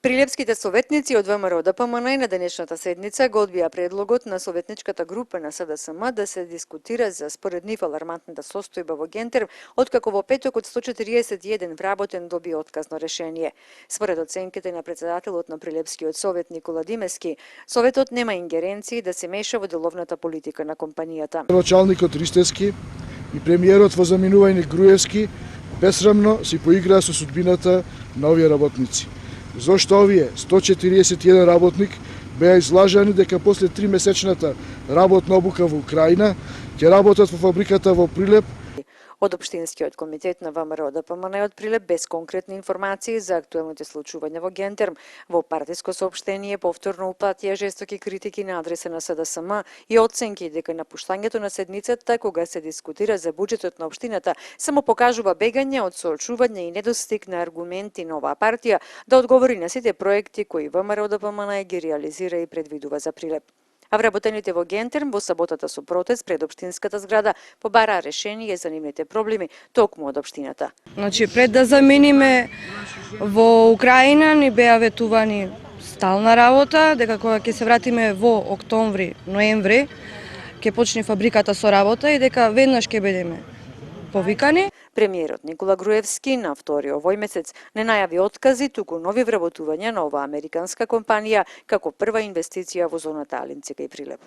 Прилепските советници од ВМРО ДПМН на денешната седница го одбија предлогот на советничката група на СДСМ да се дискутира за според нив алармантната состојба во Гентерм, откако во петокот 141 вработен доби отказно решение. Според оценките на председателот на Прилепскиот совет Никола Димески, советот нема ингеренции да се меша во деловната политика на компанијата. Началникот Ристевски и премиерот во заминување Груевски бесрамно си поиграа со судбината на овие работници. Зошто овие 141 работник беа излажани дека после 3-месечната работна обука во Украина ќе работат во фабриката во Прилеп. Од Општинскиот комитет на ВМРО ДПМН од Прилеп без конкретни информации за актуелните случувања во Гентерм. Во партиско соопштение повторно упатија жестоки критики на адреса на СДСМ и оценки дека напуштањето на седницата кога се дискутира за буџетот на општината само покажува бегање од соочување и недостиг на аргументи на оваа партија да одговори на сите проекти кои ВМРО ДПМН ги реализира и предвидува за Прилеп. А вработените во Гентерм во саботата со протест пред општинската зграда побараа решение за нивните проблеми токму од општината. Значи, пред да замениме во Украина ни беа ветувани стална работа, дека кога ќе се вратиме во октомври, ноември, ќе почне фабриката со работа и дека веднаш ќе бидеме повикани. Премиерот Никола Груевски на 2 овој месец не најави откази, туку нови вработувања на оваа американска компанија како прва инвестиција во зоната Алинци кај Прилеп.